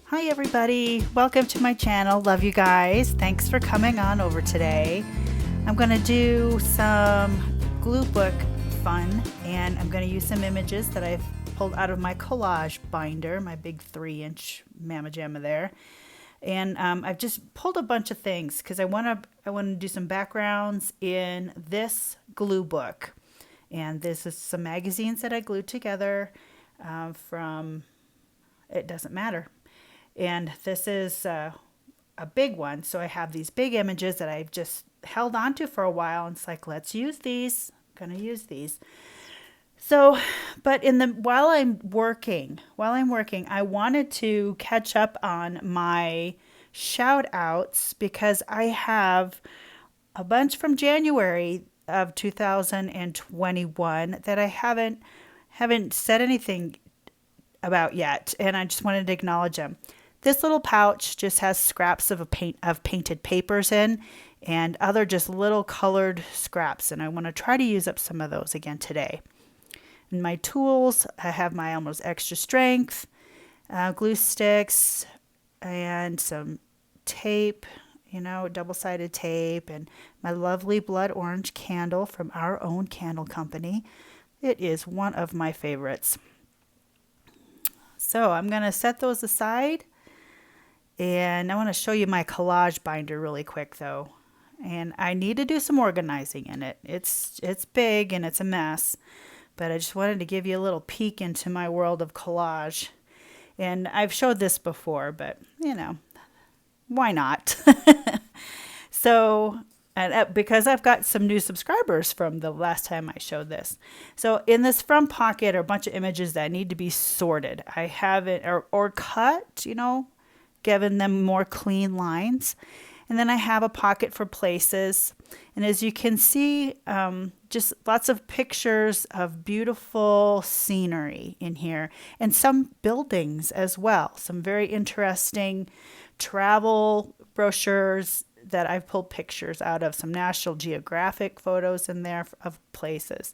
Hi everybody, welcome to my channel. Love you guys. Thanks for coming on over today. I'm going to do some glue book fun, and I'm going to use some images that I've pulled out of my collage binder, my big 3-inch Mama Jamma there. And I've just pulled a bunch of things because I want to do some backgrounds in this glue book. And this is some magazines that I glued together from, it doesn't matter. And this is a big one. So I have these big images that I've just held onto for a while. And it's like, let's use these. I'm going to use these. So, but while I'm working, I wanted to catch up on my shout outs because I have a bunch from January of 2021 that I haven't said anything about yet, and I just wanted to acknowledge them. This little pouch just has scraps of painted papers in, and other just little colored scraps, and I want to try to use up some of those again today. In my tools, I have my almost extra strength glue sticks and some tape, double-sided tape, and my lovely blood orange candle from our own candle company. It is one of my favorites. So I'm going to set those aside, and I want to show you my collage binder really quick though. And I need to do some organizing in it. It's big and it's a mess, but I just wanted to give you a little peek into my world of collage. And I've showed this before, but why not? So, and because I've got some new subscribers from the last time I showed this. So in this front pocket are a bunch of images that need to be sorted. I have it or cut, giving them more clean lines. And then I have a pocket for places. And as you can see, just lots of pictures of beautiful scenery in here and some buildings as well. Some very interesting travel brochures that I've pulled pictures out of, some National Geographic photos in there of places.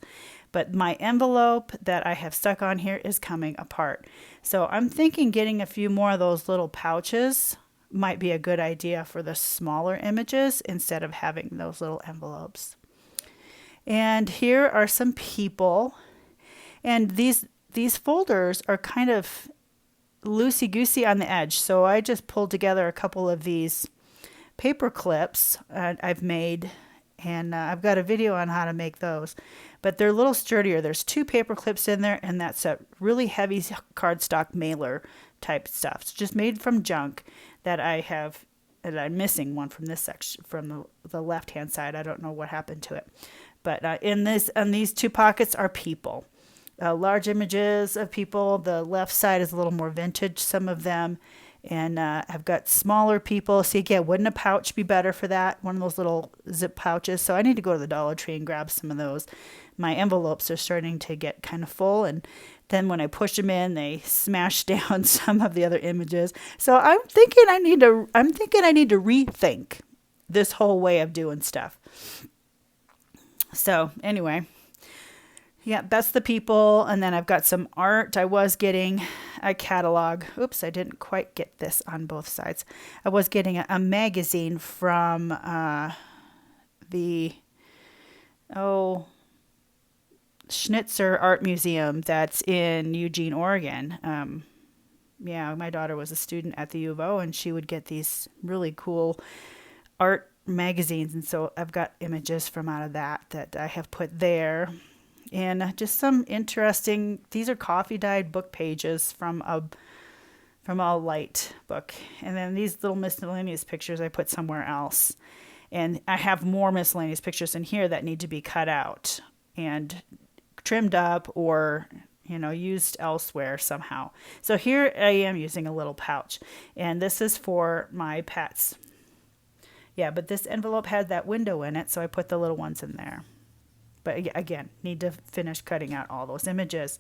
But my envelope that I have stuck on here is coming apart. So I'm thinking getting a few more of those little pouches might be a good idea for the smaller images instead of having those little envelopes. And here are some people. And these folders are kind of loosey-goosey on the edge. So I just pulled together a couple of these paper clips I've made, and I've got a video on how to make those, but they're a little sturdier. There's 2 paper clips in there, and that's a really heavy cardstock mailer type stuff. It's just made from junk that I'm missing one from this section, from the left hand side. I don't know what happened to it, but on these 2 pockets are people, large images of people. The left side is a little more vintage, some of them. And I've got smaller people. See, again, wouldn't a pouch be better for that? One of those little zip pouches. So I need to go to the Dollar Tree and grab some of those. My envelopes are starting to get kind of full. And then when I push them in, they smash down some of the other images. So I'm thinking I need to rethink this whole way of doing stuff. So anyway. Yeah, that's the people. And then I've got some art. I was getting a catalog. Oops, I didn't quite get this on both sides. I was getting a magazine from the Schnitzer Art Museum that's in Eugene, Oregon. Yeah, my daughter was a student at the U of O, and she would get these really cool art magazines. And so I've got images from out of that I have put there. And just some interesting, these are coffee dyed book pages from a light book. And then these little miscellaneous pictures I put somewhere else. And I have more miscellaneous pictures in here that need to be cut out and trimmed up or, used elsewhere somehow. So here I am using a little pouch. And this is for my pets. Yeah, but this envelope had that window in it, so I put the little ones in there. But again, need to finish cutting out all those images.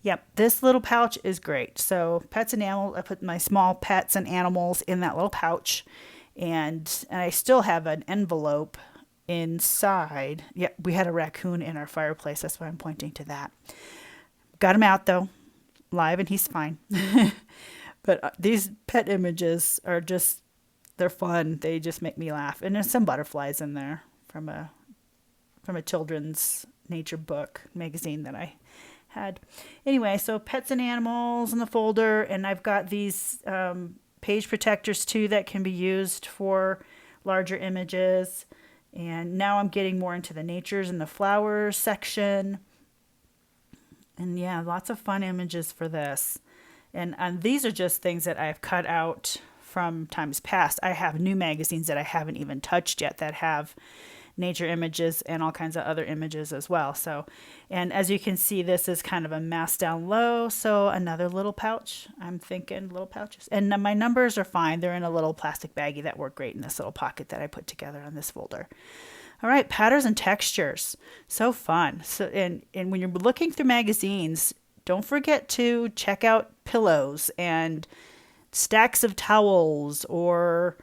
Yep, this little pouch is great. So pets and animals, I put my small pets and animals in that little pouch. And I still have an envelope inside. Yep, we had a raccoon in our fireplace. That's why I'm pointing to that. Got him out, though, live, and he's fine. But these pet images are just, they're fun. They just make me laugh. And there's some butterflies in there from a children's nature book magazine that I had. Anyway, so pets and animals in the folder, and I've got these page protectors too that can be used for larger images. And now I'm getting more into the natures and the flowers section. And yeah, lots of fun images for this. And these are just things that I've cut out from times past. I have new magazines that I haven't even touched yet that have nature images and all kinds of other images as well. So, and as you can see, this is kind of a mass down low. So another little pouch. I'm thinking little pouches. And my numbers are fine. They're in a little plastic baggie that work great in this little pocket that I put together on this folder. All right, patterns and textures. So fun. So, and when you're looking through magazines, don't forget to check out pillows and stacks of towels or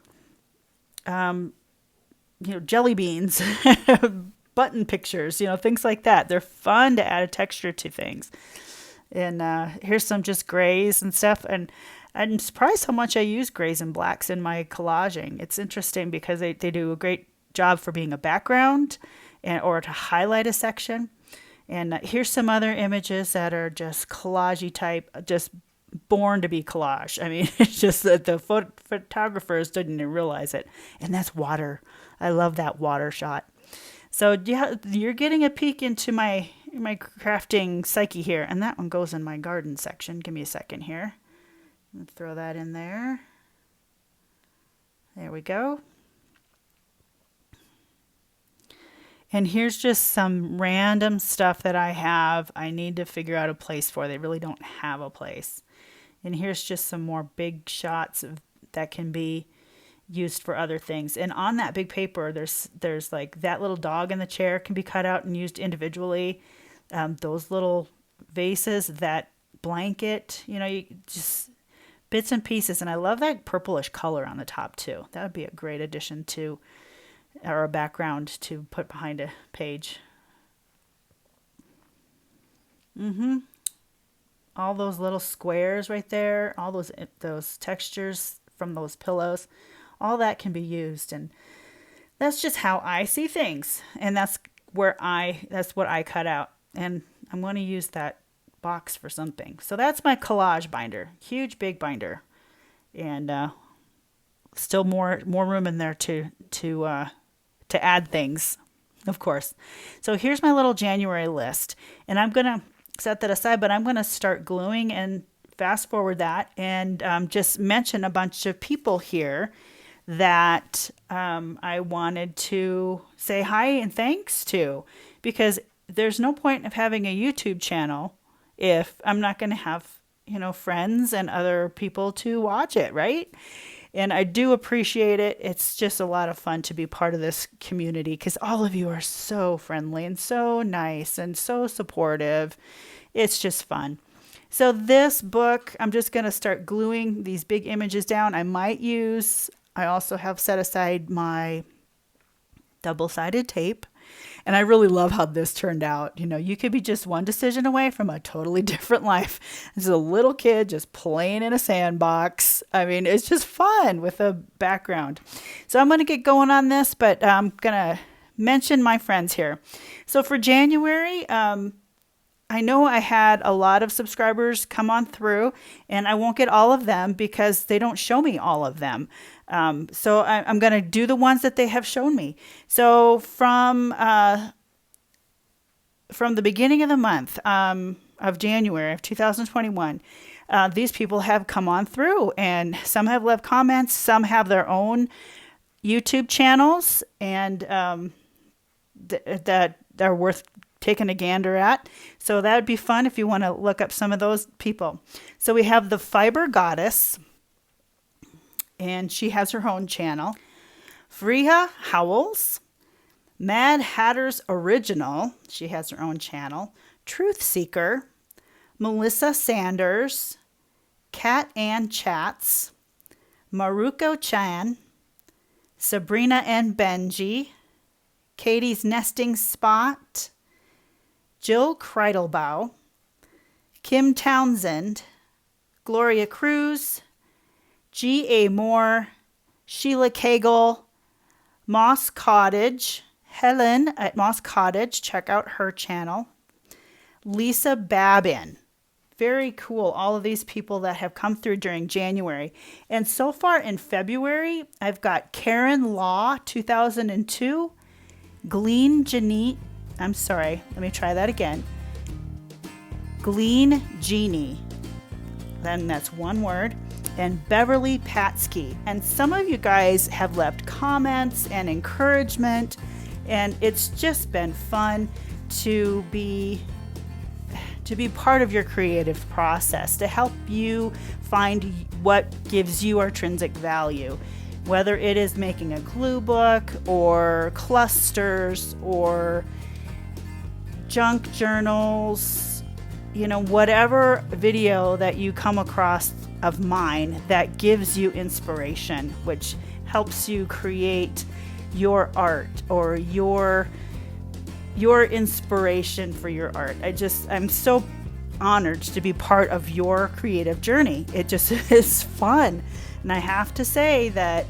jelly beans, button pictures, things like that. They're fun to add a texture to things. And here's some just grays and stuff. And I'm surprised how much I use grays and blacks in my collaging. It's interesting because they do a great job for being a background or to highlight a section. And here's some other images that are just collage-y type, just born to be collage. I mean, it's just that the photographers didn't even realize it. And that's water. I love that water shot. So yeah, you're getting a peek into my crafting psyche here. And that one goes in my garden section. Give me a second here. Throw that in there. There we go. And here's just some random stuff that I have. I need to figure out a place for. They really don't have a place. And here's just some more big shots that can be used for other things. And on that big paper, there's like that little dog in the chair can be cut out and used individually. Those little vases, that blanket, you just bits and pieces. And I love that purplish color on the top too. That would be a great addition to, or a background to put behind a page. All those little squares right there, all those textures from those pillows, all that can be used. And that's just how I see things. And that's what I cut out. And I'm going to use that box for something. So that's my collage binder, huge, big binder. And still more room in there to add things, of course. So here's my little January list, and I'm going to set that aside, but I'm going to start gluing and fast forward that and just mention a bunch of people here that I wanted to say hi and thanks to, because there's no point of having a YouTube channel if I'm not going to have, friends and other people to watch it, right? And I do appreciate it. It's just a lot of fun to be part of this community because all of you are so friendly and so nice and so supportive. It's just fun. So this book, I'm just going to start gluing these big images down. I also have set aside my double-sided tape. And I really love how this turned out. You could be just one decision away from a totally different life. This is a little kid just playing in a sandbox. I mean, it's just fun with a background. So I'm going to get going on this, but I'm going to mention my friends here. So for January, I know I had a lot of subscribers come on through, and I won't get all of them because they don't show me all of them. So I'm going to do the ones that they have shown me. So from the beginning of the month of January of 2021, these people have come on through, and some have left comments. Some have their own YouTube channels, and that are worth taking a gander at. So that would be fun if you want to look up some of those people. So we have the Fiber Goddess, and she has her own channel. Freya Howells, Mad Hatter's Original, she has her own channel. Truth Seeker, Melissa Sanders, Cat Ann Chats, Maruko Chan, Sabrina and Benji, Katie's Nesting Spot, Jill Kreidelbaugh, Kim Townsend, Gloria Cruz, G.A. Moore, Sheila Cagle, Moss Cottage, Helen at Moss Cottage, check out her channel, Lisa Babin. Very cool, all of these people that have come through during January. And so far in February, I've got Karen Law, 2002, Glean Jeannie, I'm sorry, let me try that again. Glean Jeannie, then that's one word, and Beverly Patsky. And some of you guys have left comments and encouragement, and it's just been fun to be part of your creative process, to help you find what gives you intrinsic value, whether it is making a glue book or clusters or junk journals, you know, whatever video that you come across of mine that gives you inspiration, which helps you create your art or your inspiration for your art. I'm so honored to be part of your creative journey. It just is fun. And I have to say that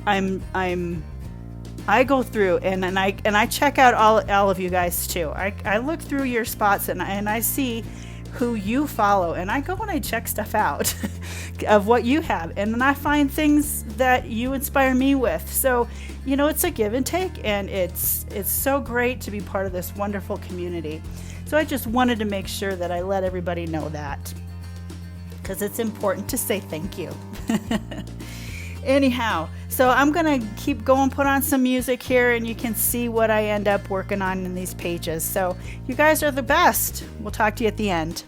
I go through and I check out all of you guys too. I look through your spots and I see who you follow, and I go and I check stuff out of what you have, and then I find things that you inspire me with. So, you know, it's a give and take, and it's so great to be part of this wonderful community. So I just wanted to make sure that I let everybody know that, because it's important to say thank you. Anyhow, so I'm going to keep going, put on some music here, and you can see what I end up working on in these pages. So you guys are the best. We'll talk to you at the end.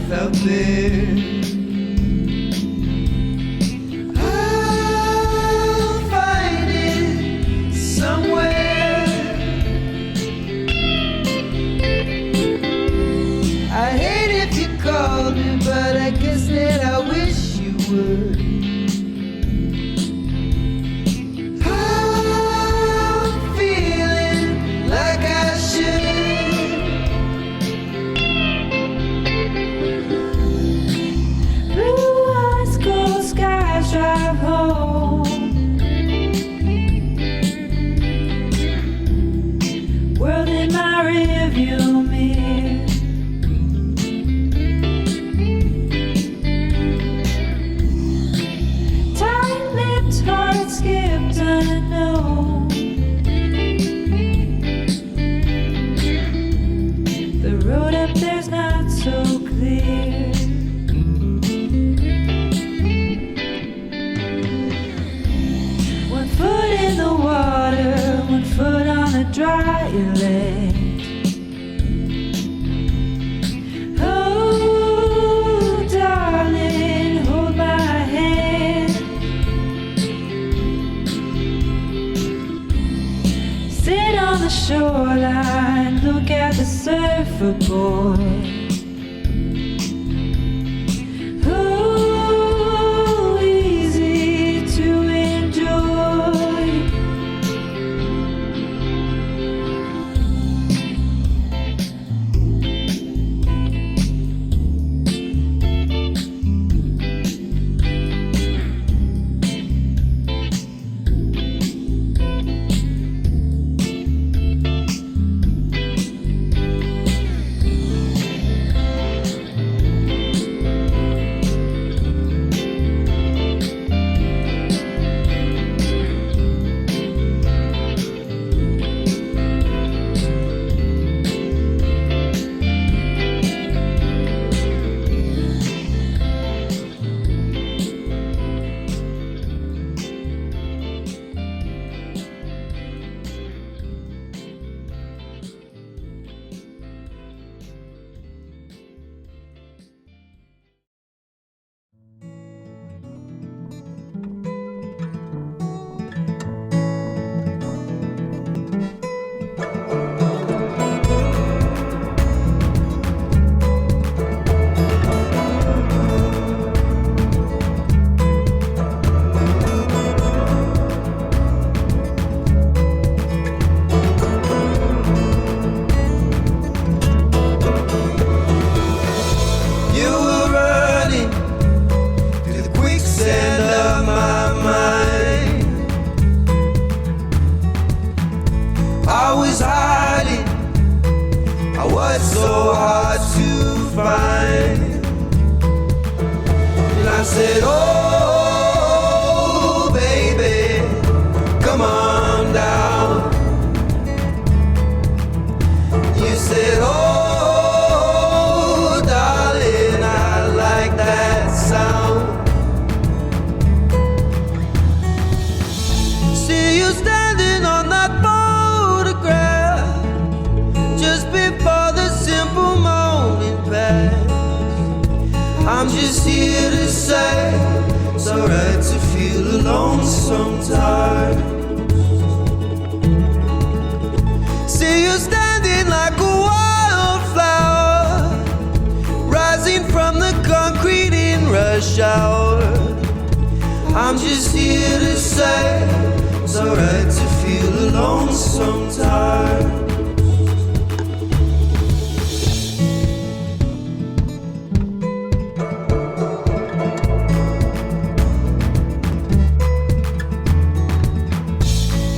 Out there, I'll find it somewhere. Wonderland. Oh, darling, hold my hand. Sit on the shoreline, look at the surfer boy. Oh, easy to enjoy. You were running through the quicksand of my mind. I was hiding, I was so hard to find. And I said, oh, baby, come on down. You said, oh, darling, I like that sound. See you standing on that photograph just before the simple morning pass. I'm just here to say it's alright to feel alone sometimes. See you standing like a wildflower, rising from the concrete in rush hour. I'm just here to say it's alright to feel alone sometimes.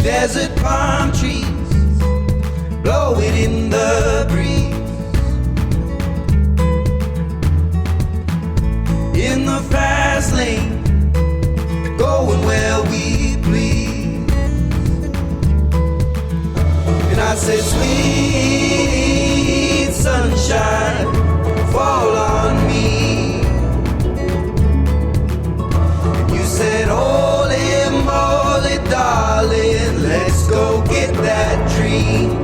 Desert palm trees blowing in the breeze, in the fast lane, going where we please. And I said, sweet sunshine, fall on me. And you said, holy moly, darling, let's go get that dream.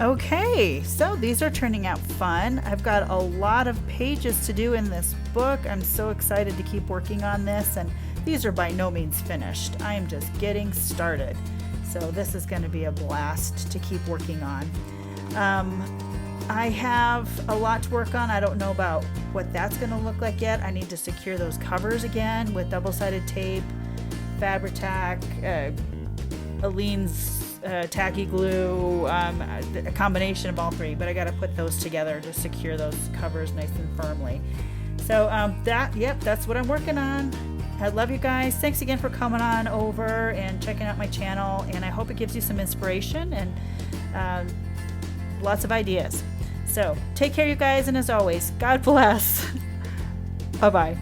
Okay, so these are turning out fun. I've got a lot of pages to do in this book. I'm so excited to keep working on this, and these are by no means finished. I am just getting started. So this is going to be a blast to keep working on. I have a lot to work on. I don't know about what that's going to look like yet. I need to secure those covers again with double-sided tape, Fabri-Tac, Aleene's tacky glue, a combination of all three, but I got to put those together to secure those covers nice and firmly. So that's what I'm working on. I love you guys. Thanks again for coming on over and checking out my channel, and I hope it gives you some inspiration and lots of ideas. So take care, you guys, and as always, God bless. Bye-bye.